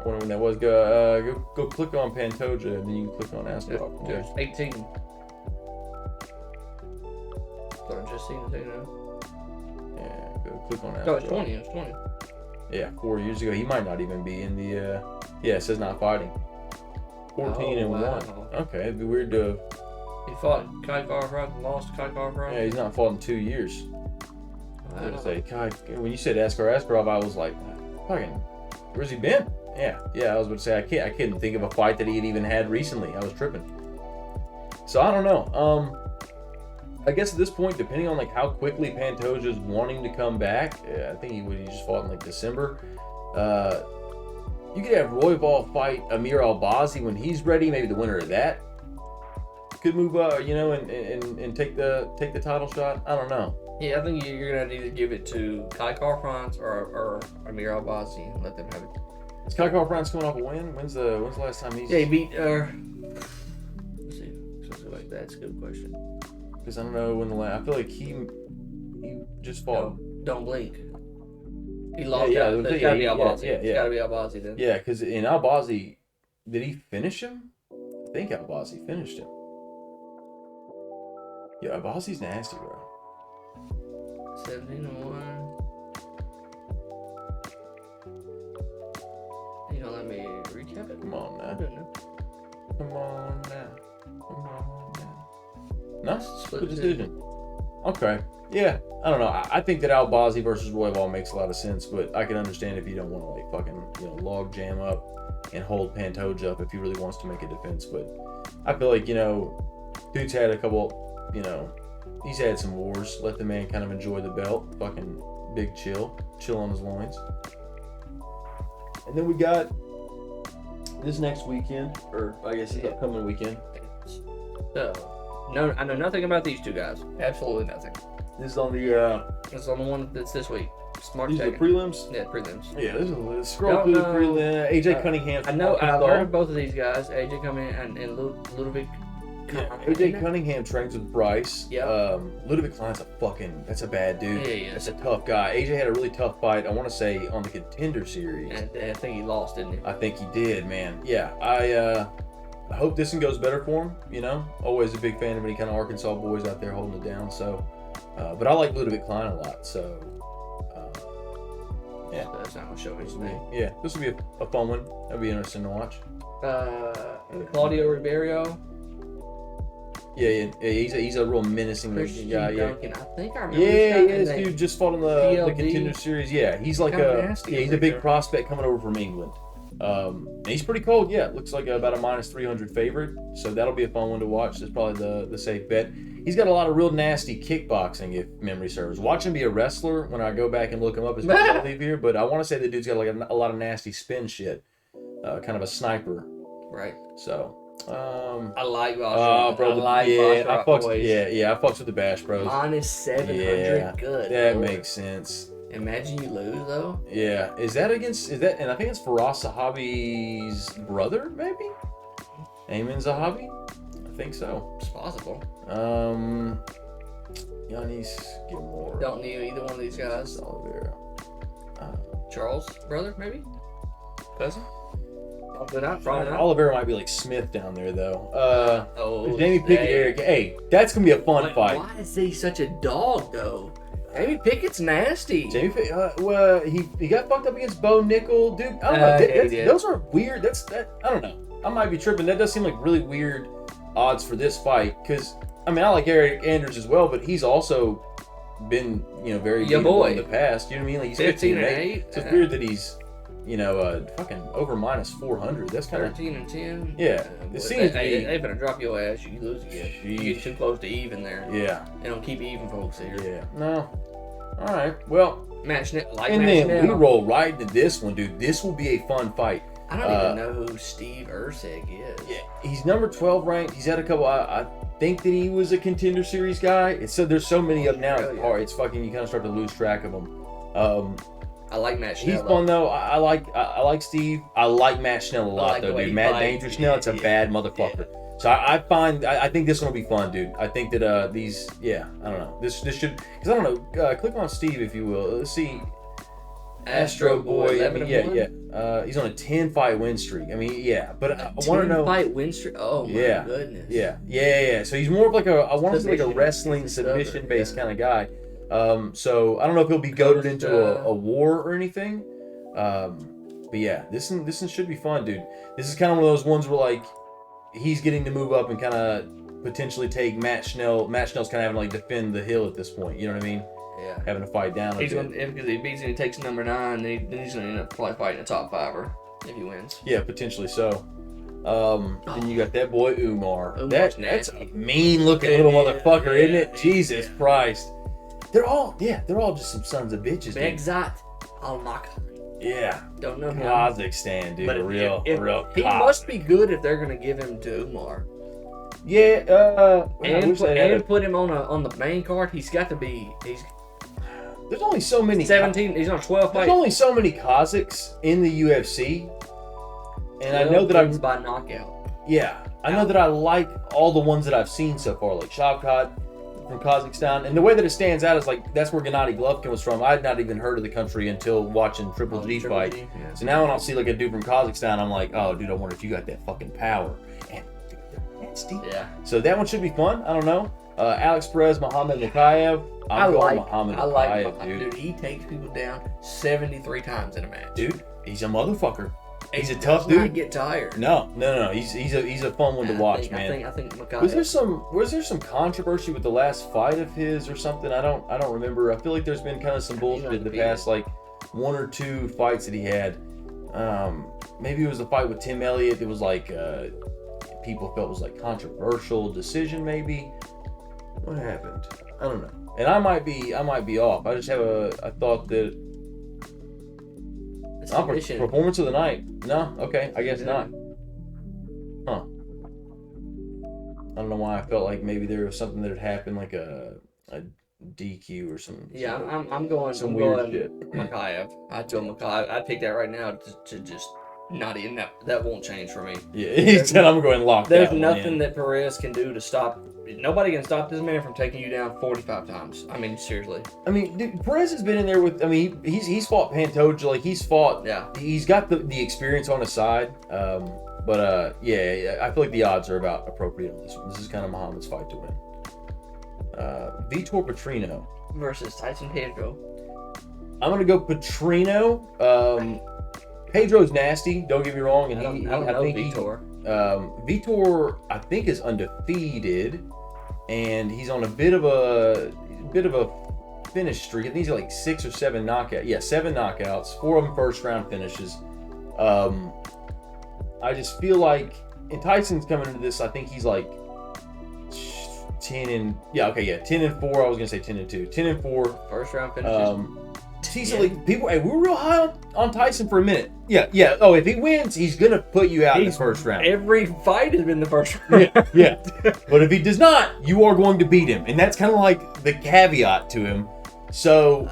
wonder when that was. Go click on Pantoja, and then you can click on Asghar. There's 18. So I just seen the thing now. Yeah, go click on Asghar. No, it's 20. It's 20. Yeah, 4 years ago. He might not even be in the. Yeah, it says not fighting. 14 and 1. Okay, it'd be weird to. He fought Kai Garfront and lost Kai Garfront. Yeah, he's not fought in 2 years. I was gonna say, Kai. When you said Askarov, I was like, fucking, where's he been? Yeah. I was about to say, I couldn't think of a fight that he had even had recently. I was tripping. So I don't know. I guess at this point, depending on like how quickly Pantoja's wanting to come back, I think he just fought in like December. You could have Royval fight Amir Albazi when he's ready. Maybe the winner of that could move up, and take the title shot. I don't know. Yeah, I think you're gonna either give it to Kai Garfront or Amir Albazi and let them have it. Is Kai Garfront coming off a win? When's the last time he's? Yeah, he beat. Let's see, something like that's a good question. Because I don't know when the last. I feel like he just fought. No, don't blink. He lost. Yeah, It's gotta be Albazi. Yeah. It's gotta be Albazi then. Yeah, because in Albazi, did he finish him? I think Albazi finished him. Yeah, Albazi's nasty, bro. 17-1. You gonna let me recap it? Come on I now. don't know. Come on now. No, Split split decision. Okay. Yeah, I don't know. I think that Albazi versus Royval makes a lot of sense, but I can understand if you don't want to like fucking log jam up and hold Pantoja up if he really wants to make a defense. But I feel like dude's had a couple. He's had some wars. Let the man kind of enjoy the belt. Fucking big chill on his loins. And then we got this next weekend, or I guess the upcoming weekend. So, no, I know nothing about these two guys. Absolutely nothing. This is on the. This is on the one that's this week. Smart. These are the prelims. Yeah, prelims. Yeah, this is scroll through the prelim. AJ Cunningham. I know. I've heard of both of these guys. AJ coming in and Ludovic. Yeah, AJ Cunningham trains with Bryce. Yeah. Ludovic Klein's that's a bad dude. Yeah. That's a tough guy. AJ had a really tough fight, I want to say, on the Contender Series. And I think he lost, didn't he? I think he did, man. Yeah, I hope this one goes better for him, Always a big fan of any kind of Arkansas boys out there holding it down, so. But I like Ludovic Klein a lot, so. Yeah. So that's not what show is today. Yeah, this will be a fun one. That'll be interesting to watch. Claudio Ribeiro. Yeah, he's a real menacing Christian guy. Yeah, Duncan. I think I remember. this dude just fought in the PLD. Contender Series. Yeah, he's like Nasty he's a big prospect coming over from England. And he's pretty cold. Yeah, looks like about a -300 favorite. So that'll be a fun one to watch. That's probably the safe bet. He's got a lot of real nasty kickboxing, if memory serves. Watch him be a wrestler when I go back and look him up as I leave here. But I want to say the dude's got like a lot of nasty spin shit. Kind of a sniper. Right. So. I like Bash. Bro, I fucks with the Bash Bros. -700. Good. That Lord. makes sense. Imagine you lose though. Yeah, is that? And I think it's Faraz Zahabi's brother, maybe. Ayman Zahabi, I think so. It's possible. Yanis Gilmore. Don't need either one of these guys. Oliveira. Charles' brother, maybe. Cousin. Probably not. Oliveira might be like Smith down there though. Jamie Dang. Pickett, Eric. Hey, that's gonna be a fun fight. Why is he such a dog though? Jamie Pickett's nasty. Jamie Pickett, he got fucked up against Bo Nickel, dude. I don't know. Those are weird. I don't know. I might be tripping. That does seem like really weird odds for this fight. Because I like Eric Andrews as well, but he's also been very beatable in the past. You know what I mean? Like he's 15-8. So it's weird that he's fucking over -400. That's kind of 13-10. Yeah, it seems to be. They're gonna drop your ass. You lose again. You get too close to even there. Yeah. They don't keep even folks here. Yeah. No. All right. Well, Matt Schnell. Like And Matt then Schnell. we roll right into this one, dude. This will be a fun fight. I don't even know who Steve Ursig is. Yeah, he's number 12 ranked. He's had a couple. I think that he was a Contender Series guy. It's so there's so many of them now. It's fucking. You kind of start to lose track of them. I like Matt Schnell. He's fun though. I like Steve. I like Matt Schnell a lot though, dude. Matt Dangerous Schnell. It's a bad motherfucker. Yeah. So I think this one will be fun, dude. I think that these. Yeah, I don't know. This should because I don't know. Click on Steve if you will. Let's see. Astro Boy. I mean, yeah. He's on a 10-fight win streak. I mean, yeah. But I want to know. 10-fight win streak. Oh my goodness. Yeah. So he's more of like I want to say like a wrestling submission based kind of guy. So I don't know if he'll be goaded into a war or anything. But yeah, this one should be fun, dude. This is kind of one of those ones where like he's getting to move up and kind of potentially take Matt Schnell. Matt Schnell's kind of having to like defend the hill at this point. You know what I mean? Yeah. Having to fight down. He's gonna if he beats and he takes number 9, then he's gonna end up probably fighting a top 5er if he wins. Yeah, potentially so. Then you got that boy Umar. That's a mean looking little motherfucker, isn't it? Jesus Christ. They're all just some sons of bitches. Begzat Almak. Yeah. Don't know him. Kazakhstan, dude. But a real he must be good if they're gonna give him to Umar. Yeah. And put him on the main card. He's got to be. There's only so many. 17. He's on 12 fights. There's only so many Kazakhs in the UFC, and I know that I'm by knockout. Yeah, I know that I like all the ones that I've seen so far, like Shavkat from Kazakhstan, and the way that it stands out is like that's where Gennady Golovkin was from. I had not even heard of the country until watching Triple G fight. Yeah. So now when I'll see like a dude from Kazakhstan, I'm like, oh, dude, I wonder if you got that fucking power. And they're nasty. Yeah. So that one should be fun. I don't know. Alex Perez, Muhammad Makayev. I like Muhammad Makayev, dude. He takes people down 73 times in a match. Dude, he's a motherfucker. He's a does tough dude. Not get tired. No. He's a fun one to watch, man. I think Makayev. Was there some controversy with the last fight of his or something? I don't remember. I feel like there's been kind of some bullshit in the past like 1 or 2 fights that he had. Maybe it was a fight with Tim Elliott. It was like people felt was like controversial decision. Maybe. What happened? I don't know. And I might be off. I just have a thought that performance of the night. No, okay, I guess not. Huh. I don't know why I felt like maybe there was something that had happened, like a DQ or something. Yeah, I'm going some weird shit. Makayev. I told Makayev I'd pick that right now to just not even that won't change for me. Yeah, he said I'm going lock. There's nothing that Perez can do to stop. Nobody can stop this man from taking you down 45 times. I mean, seriously. I mean, dude, Perez has been in there with. I mean, he's fought Pantoja. Like he's fought. Yeah. He's got the experience on his side. But I feel like the odds are about appropriate on this one. This is kind of Muhammad's fight to win. Vitor Petrino versus Tyson Pedro. I'm gonna go Petrino. Pedro's nasty. Don't get me wrong, and I don't know Vitor. Vitor, I think, is undefeated, and he's on a bit of a finish streak. I think he's got like 6 or 7 knockouts. Yeah, 7 knockouts. 4 of them first round finishes. I just feel like, and Tyson's coming into this. I think he's like 10 and 4. I was gonna say 10 and 2. 10 and 4. First round finishes. People, we were real high on Tyson for a minute. Yeah. Oh, if he wins, he's gonna put you out in the first round. Every fight has been the first round. Yeah. But if he does not, you are going to beat him, and that's kind of like the caveat to him. So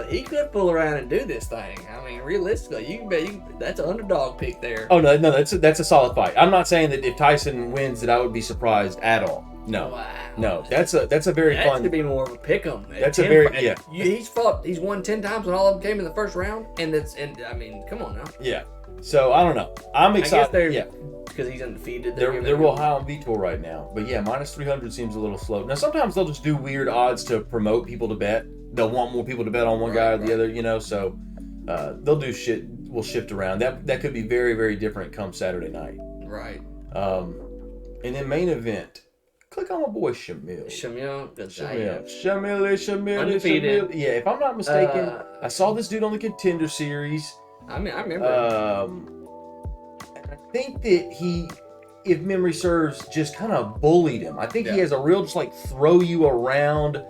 he could pull around and do this thing. I mean, realistically, you can bet that's an underdog pick there. Oh no, that's a solid fight. I'm not saying that if Tyson wins that I would be surprised at all. No. Wow. No, that's a very fun. That should be more of a pick 'em. That's a very He's won 10 times and all of them came in the first round, and I mean, come on now. Yeah. So I don't know. I'm excited. Because he's undefeated. They're real high on Vitor right now, but yeah, minus 300 seems a little slow. Now sometimes they'll just do weird odds to promote people to bet. They'll want more people to bet on one guy or the other, you know. So they'll do shit. We'll shift around. That could be very, very different come Saturday night. Right. And then main event. Click on my boy Shamil. Shamil. Undefeated. Yeah, if I'm not mistaken, I saw this dude on the Contender Series. I remember. I think that he, if memory serves, just kind of bullied him. I think he has a real just like throw you around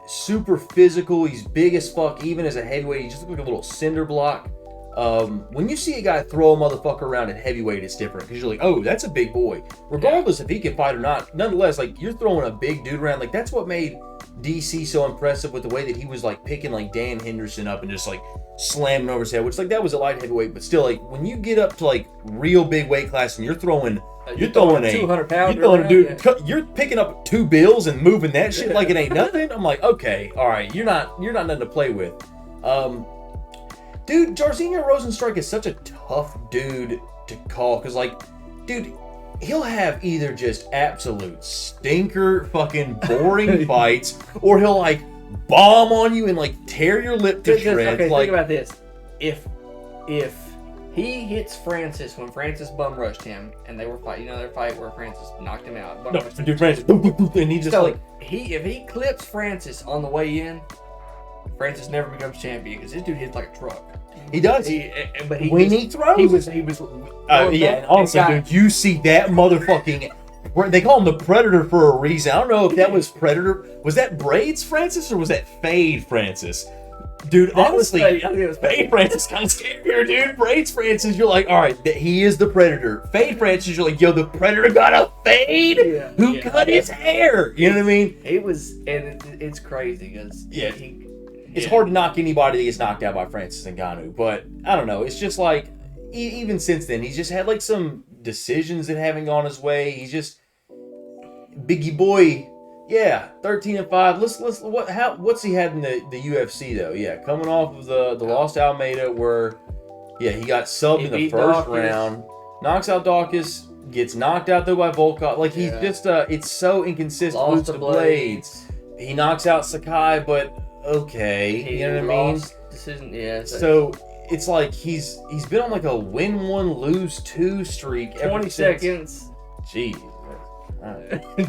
Super physical. He's big as fuck. Even as a heavyweight, he just looks like a little cinder block. When you see a guy throw a motherfucker around at heavyweight, it's different because you're like, oh, that's a big boy. Regardless if he can fight or not, nonetheless, like you're throwing a big dude around. Like that's what made DC so impressive with the way that he was like picking like Dan Henderson up and just like slamming over his head, which like that was a light heavyweight, but still like when you get up to like real big weight class and you're throwing a 200 pounder, you're throwing a dude, you're picking up 2 bills and moving that shit like it ain't nothing. I'm like, okay, all right, you're not nothing to play with. Dude, Jairzinho Rozenstruik is such a tough dude to call because, like, dude, he'll have either just absolute stinker, fucking boring fights, or he'll like bomb on you and like tear your lip to shreds. Okay, like, think about this: if he hits Francis when Francis bum rushed him, and they were fighting, their fight where Francis knocked him out. Dude, Francis, boop, boop, boop, and he just so like if he clips Francis on the way in, Francis never becomes champion because this dude hits like a truck. He does. But he throws, he was. Yeah. Also, dude, you see that motherfucking. They call him the Predator for a reason. I don't know if that was Predator. Was that Braids Francis or was that Fade Francis? Dude, honestly, I think it was Fade Francis kind of scarier, dude. Braids Francis, you're like, all right, he is the Predator. Fade Francis, you're like, yo, the Predator got a fade. Who cut his hair? You know what I mean? It was, and it's crazy because it's hard to knock anybody that gets knocked out by Francis Ngannou, but I don't know. It's just like even since then, he's just had like some decisions that haven't gone his way. He's just biggie boy. Yeah, 13-5. What's he had in the UFC though? Yeah, coming off of the loss to Almeida, where he got subbed in the first round, knocks out Dawkins, gets knocked out though by Volkov. Like he's just it's so inconsistent. Lost to Blades. He knocks out Sakai, but okay, you know what I mean? Decision, yeah. So it's like he's been on like a win 1, lose 2 streak. 20 seconds. Jeez.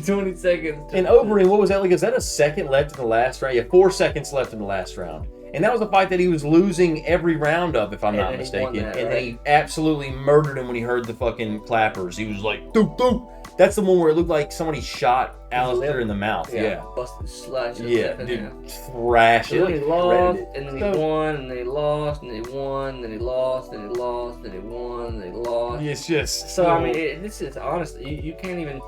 20 seconds. And Overeem, what was that like? Is that a second left in the last round? Yeah, 4 seconds left in the last round. And that was a fight that he was losing every round of, if I'm not mistaken. And he absolutely murdered him when he heard the fucking clappers. He was like, doop, doop. That's the one where it looked like somebody shot Alistair in the mouth. Yeah. Busted, slashed. Yeah, dude, thrash it. Then he lost, and then he won, and then he lost, and then he won, and then he lost, and he lost, and he won, and he lost. It's just so. I mean, this is honestly, you can't even.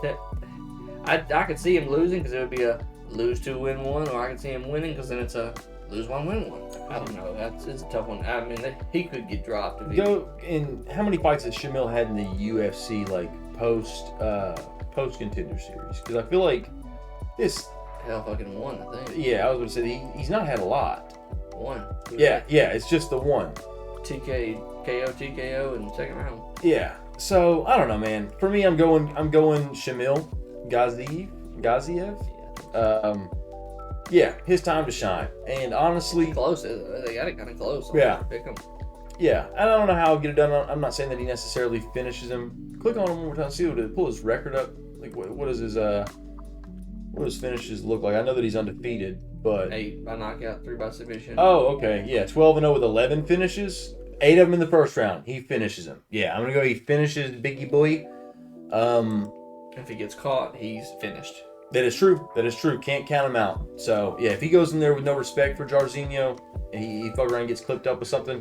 I could see him losing because it would be a lose 2, win 1, or I could see him winning because then it's a lose 1, win 1. I don't know. It's a tough one. I mean, he could get dropped. And how many fights has Shamil had in the UFC like post contender series? Because I feel like this. Hell, fucking 1, I think. Yeah, I was going to say he's not had a lot. 1. Yeah, it's just the 1. TKO in the second round. Yeah. So I don't know, man. For me, I'm going Shamil Gaziev. His time to shine. And honestly, close. They got it kind of close. Pick him. Yeah, and I don't know how he'll get it done. I'm not saying that he necessarily finishes him. Click on him one more time. See pull his record up. Like what does his finishes look like? I know that he's undefeated, but 8 by knockout, 3 by submission. Oh, okay. Yeah, 12-0 with 11 finishes. 8 of them in the first round. He finishes them. Yeah, I'm gonna go. He finishes Biggie Boy. If he gets caught, he's finished. That is true. Can't count him out. So yeah, if he goes in there with no respect for Jairzinho, and he fuck around and gets clipped up with something.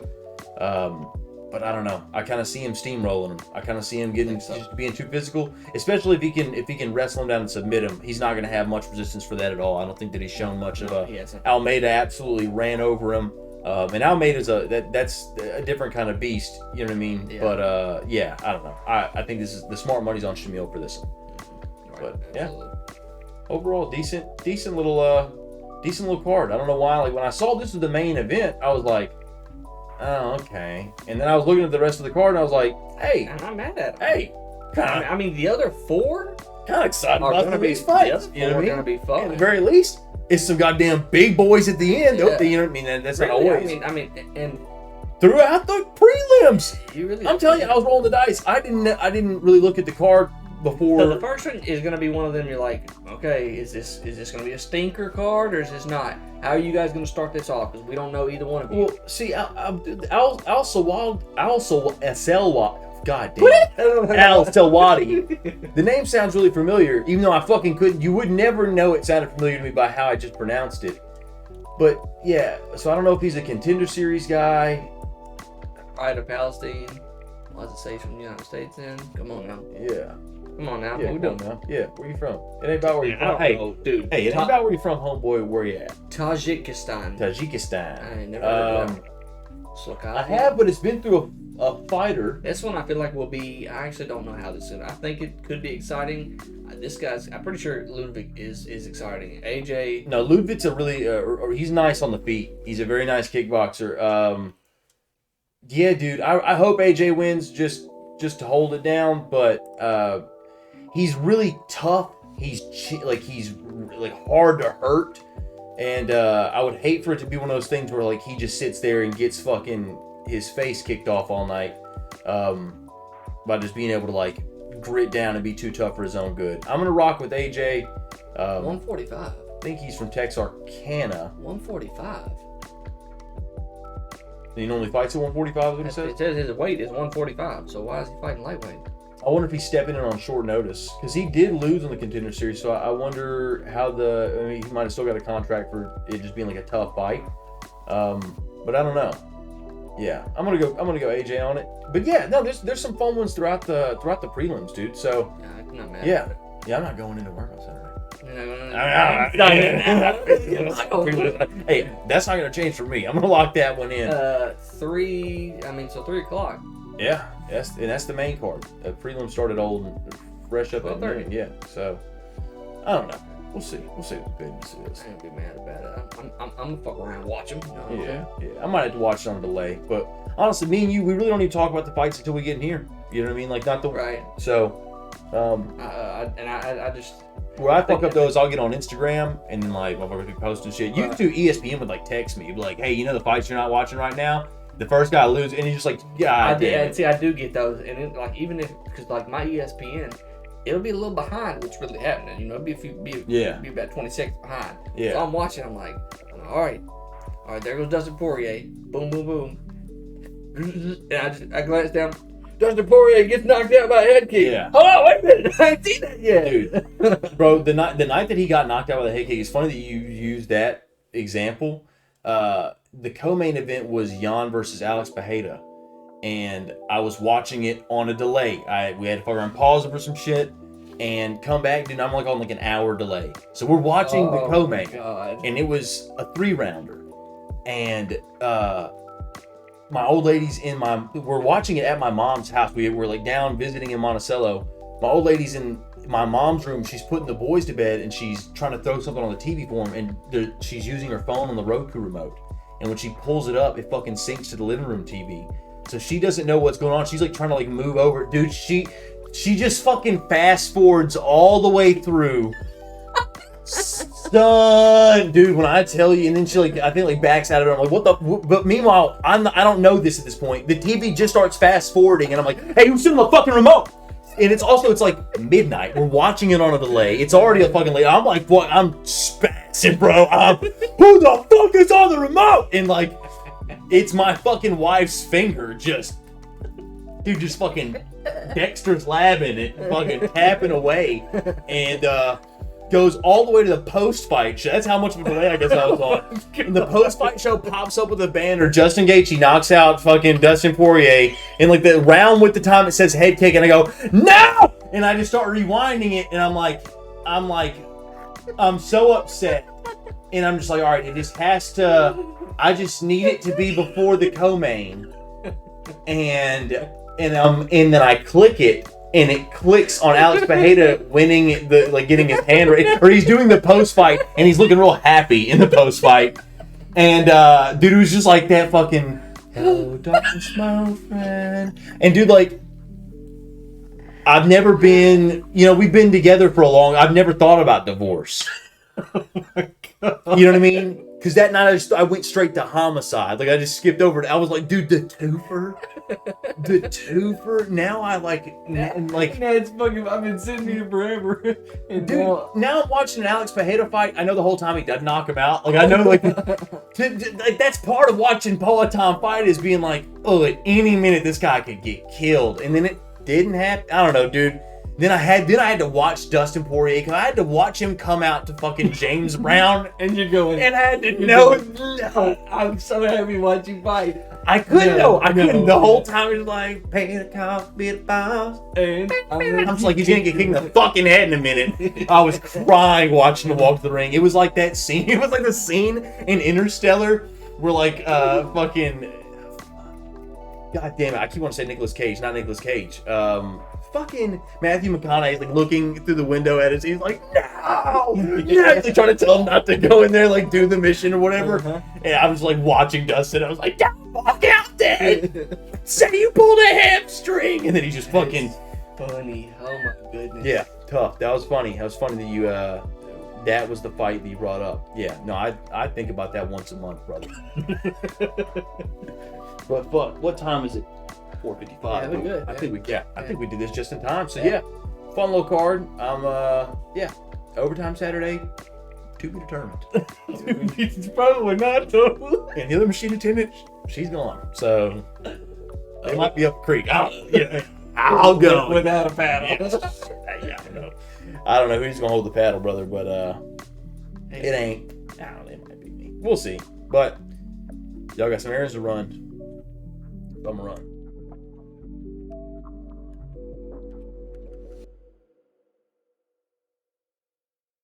But I don't know. I kind of see him steamrolling him. I kind of see him just being too physical, especially if he can wrestle him down and submit him. He's not going to have much resistance for that at all. I don't think that he's shown much of Almeida absolutely ran over him. And Almeida's that's a different kind of beast. You know what I mean? Yeah. But I don't know. I think this is the smart money's on Shamil for this one. But overall decent little card. I don't know why. Like when I saw this was the main event, I was like, oh, okay. And then I was looking at the rest of the card and I was like, hey, I'm not mad at him. Hey, I mean the other 4 kind of excited about these fights. You know what I mean? Gonna be fun. At the very least, it's some goddamn big boys at the end. Yeah. You know what I mean? That's really, not always. I mean, and throughout the prelims, I'm telling you, I was rolling the dice. I didn't really look at the card before. So the first one is going to be one of them. You're like, okay, is this going to be a stinker card or is this not? How are you guys going to start this off? Because we don't know either one of you. Well, see, I also God damn. Alex Telwadi. The name sounds really familiar, even though I fucking couldn't. You would never know it sounded familiar to me by how I just pronounced it. But yeah, so I don't know if he's a Contender Series guy. Pride of Palestine. Why does it say from the United States then? Come on now. Yeah. Come on now. Yeah, What we come on doing? now. Yeah, where you from? It ain't about where you from. Hey, dude. Hey, it ain't about where you from, homeboy. Where you at? Tajikistan. Tajikistan. I ain't never heard of that. I have, but it's been through a fighter. This one I feel like will be. I actually don't know how this is. I think it could be exciting. This guy's. I'm pretty sure Ludwig is exciting. AJ. No, Ludwig's a really. He's nice on the feet. He's a very nice kickboxer. Yeah, dude. I hope AJ wins just to hold it down, but he's really tough. He's hard to hurt, and I would hate for it to be one of those things where like he just sits there and gets fucking his face kicked off all night, by just being able to like grit down and be too tough for his own good. I'm gonna rock with AJ. 145. I think he's from Texarkana. 145. He normally fights at 145, is what he says? It says his weight is 145, so why is he fighting lightweight? I wonder if he's stepping in on short notice. Because he did lose on the Contender Series, so I wonder how he might have still got a contract for it just being like a tough fight. But I don't know. Yeah, I'm gonna go AJ on it. But yeah, no, there's some fun ones throughout the prelims, dude. So Yeah, I'm not mad. yeah, I'm not going into work on Saturday. No. Hey, that's not gonna change for me. I'm gonna lock that one in. 3 o'clock. Yeah, that's the main card. The prelim started old and fresh up at 12:30. noon. Yeah, so I don't know. We'll see. We'll see what the business is. I ain't gonna be mad about it. I'm gonna fuck around and watch him. You know what I'm Yeah, saying? yeah. I might have to watch it on delay, but honestly, me and you, we really don't need to talk about the fights until we get in here. You know what I mean? Like not the Right. So, I just. where I fuck up though is I'll get on Instagram and then like motherfuckers be posting shit. You can do ESPN would like text me, be like, hey, you know the fights you're not watching right now? The first guy loses, and he's just like, God damn it. See, I do get those, and it, like even if because like my ESPN, it'll be a little behind what's really happening. You know, it'll be about 20 seconds behind. Yeah. So I'm watching. I'm like, all right, there goes Dustin Poirier. Boom, boom, boom. And I glance down. Dustin Poirier gets knocked out by a head kick. Yeah. Hold on, wait a minute. I ain't seen that yet. Dude, bro, the night that he got knocked out with a head kick, it's funny that you used that example. The co-main event was Jan versus Alex Pereira, and I was watching it on a delay. We had to fuck around, pause it for some shit, and come back. Dude, I'm like on like an hour delay. So we're watching the co-main, and it was a 3-rounder, and my old lady's we're watching it at my mom's house. We were like down visiting in Monticello. My old lady's in my mom's room. She's putting the boys to bed, and she's trying to throw something on the TV for them, and she's using her phone on the Roku remote. And when she pulls it up, it fucking syncs to the living room TV. So she doesn't know what's going on. She's like trying to like move over. Dude, she just fucking fast forwards all the way through. Son, dude, when I tell you, and then she like, I think like backs out of it. I'm like, what the? But meanwhile, I don't know this at this point. The TV just starts fast forwarding, and I'm like, hey, who's sitting on the fucking remote? And it's like midnight. We're watching it on a delay. It's already a fucking late. I'm like, what? I'm spazzing, bro. Who the fuck is on the remote? And like, it's my fucking wife's finger just fucking Dexter's labbing it, fucking tapping away, and goes all the way to the post-fight show. That's how much of a delay I guess I was on. And the post-fight show pops up with a banner. Justin Gaethje knocks out fucking Dustin Poirier. And like the round with the time it says head kick, and I go, no! And I just start rewinding it, and I'm so upset. And I'm just like, all right, it just has to, I just need it to be before the co-main. And then I click it. And it clicks on Alex Pereira winning getting his hand raised, or he's doing the post fight, and he's looking real happy in the post fight. And dude, it was just like that fucking hello, darkness, my friend. And dude, like, I've never been, we've been together for a long. I've never thought about divorce. You know what I mean? Because that night I went straight to homicide. Like I just skipped over it. I was like, dude, the twofer, the twofer. Now I like. Now it's fucking. I've been sitting here forever. And Dude, now I'm watching an Alex Pereira fight. I know the whole time he doesn't knock him out. Like I know, like that's part of watching Peloton fight is being like, oh, at any minute this guy could get killed, and then it didn't happen. I don't know, dude. Then I had to watch Dustin Poirier because I had to watch him come out to fucking James Brown, and you're going, and I had to know. No, I'm so happy watching fight. I couldn't know. I couldn't. The whole time it was like, pay the cost, be the boss. And I'm just like, he's gonna get kicked in the fucking head in a minute. I was crying watching him walk to the ring. It was like that scene. It was like the scene in Interstellar where like fucking. God damn it! I keep wanting to say Nicolas Cage, not Nicolas Cage. Fucking Matthew McConaughey is like looking through the window at us. He's like, no, yeah. He's like trying to tell him not to go in there, like do the mission or whatever. And I was like watching Dustin. I was like, don't walk out there. Say you pulled a hamstring, and then he just fucking funny. Oh my goodness. Yeah, tough. That was funny. That was funny that you. That was the fight that you brought up. Yeah, no, I think about that once a month, brother. But fuck, what time is it? 4:55. Yeah, we're good. I think we did this just in time. So yeah, fun little card. Overtime Saturday, to be determined. It's probably not though. And the other machine attendant, she's gone. So they might be up creek. I'll go without a paddle. Yeah, I don't know who's gonna hold the paddle, brother, but it ain't. I don't know, it might be me. We'll see. But y'all got some errands to run. I'm gonna run.